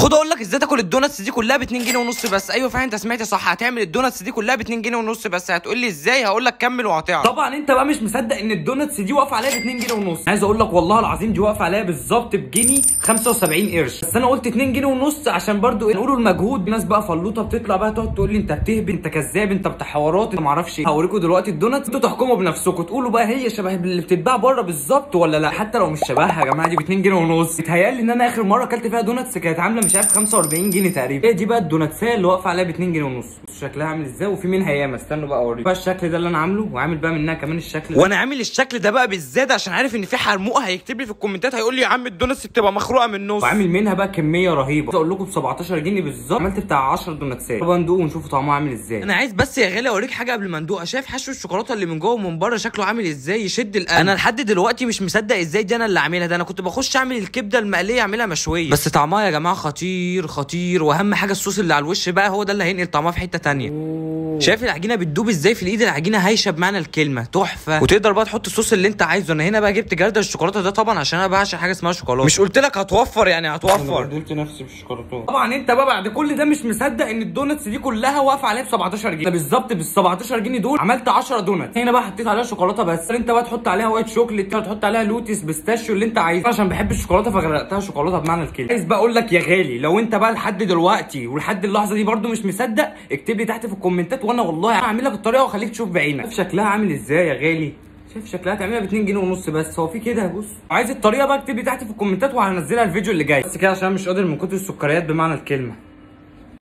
خد اقول لك ازاي تاكل الدوناتس دي كلها ب 2 جنيه ونص بس. ايوه فعلا انت سمعت صح، هتعمل الدوناتس دي كلها ب 2 جنيه ونص بس. هتقول لي ازاي؟ هقول لك كمل وهتعرف. طبعا انت بقى مش مصدق ان الدوناتس دي واقفه عليها ب 2 جنيه ونص. عايز اقول لك والله العظيم دي واقفه عليها بالظبط بجنيه 75 قرش، بس انا قلت 2 جنيه ونص عشان برضو نقولوا المجهود. الناس بقى فلوطه بتطلع بقى تقعد تقول لي انت بتهبد، انت كذاب، انت بتاع حوارات، انت ما اعرفش ايه. هوريكم دلوقتي الدوناتس انتوا تحكموا بنفسكم، تقولوا بقى هي شبه اللي بتتباع بره بالظبط ولا لا. حتى لو مش شبهها يا جماعه دي ب 2 جنيه ونص. متهيألي ان انا اخر مره اكلت فيها دوناتس كانت عامله مش عارف 45 جنيه تقريبا. هي دي بقى الدوناتسيه اللي واقفه عليها ب 2 جنيه ونص. شكلها عامل ازاي وفي منها ياما. استنوا بقى اوريكم بقى الشكل ده اللي انا عامله، وعامل بقى منها كمان الشكل ده. وانا عامل الشكل ده بقى بالزياده عشان عارف ان في حرموقه هيكتب لي في الكومنتات هيقول لي يا عم الدوناتس بتبقى مخروقه من النص. وعامل منها بقى كميه رهيبه. اقول لكم ب 17 جنيه بالظبط عملت بتاع 10 دوناتسات. طبعا ندوق ونشوف طعمها عامل ازاي. انا عايز بس يا غالي اوريك حاجه قبل ما ندوقها. شايف حشو الشوكولاته اللي من جوه ومن بره شكله عامل ازاي؟ يشد القلب. انا لحد دلوقتي مش مصدق ازاي دي انا اللي عاملها. ده انا كنت بخش اعمل الكبده المقليه اعملها مشويه، بس طعمها يا جماعه خطير خطير. واهم حاجه الصوص اللي على الوش بقى هو ده اللي هينقل طعمها في حته ثانيه. شايف العجينه بتدوب ازاي في الايد؟ العجينه هايشه بمعنى الكلمه، تحفه. وتقدر بقى تحط الصوص اللي انت عايزه. انا هنا بقى جبت جردل الشوكولاته ده طبعا عشان انا بعشق حاجه اسمها شوكولاته. مش قلت لك هتوفر؟ يعني هتوفر. انا بدلت نفسي في الشوكولاته. طبعا انت بقى بعد كل ده مش مصدق ان الدوناتس دي كلها واقفه عليها ب 17 جنيه. بالظبط بال 17 جنيه دول عملت 10 دوناتس. هنا بقى حطيت عليها شوكولاته بس. انت بقى تحط عليها وايت شوكليت، تحط عليها لوتس، بيستاشيو، اللي انت عايزه. عشان بحب الشوكولاته فغرقتها شوكولاته بمعنى الكلمه. عايز بقى اقول لك يا غالي، لو انت بقى لحد دلوقتي ولحد اللحظه دي برده مش مصدق، اكتب لي تحت في الكومنتات وانا والله هعمل لك الطريقه واخليك تشوف بعينك. شايف شكلها عامل ازاي يا غالي؟ شايف شكلها تعملها ب 2 جنيه ونص بس. هو في كده يا بص. عايز الطريقه بقى اكتب لي تحت في الكومنتات وهنزلها الفيديو اللي جاي. بس كده عشان مش قادر من كتر السكريات بمعنى الكلمه.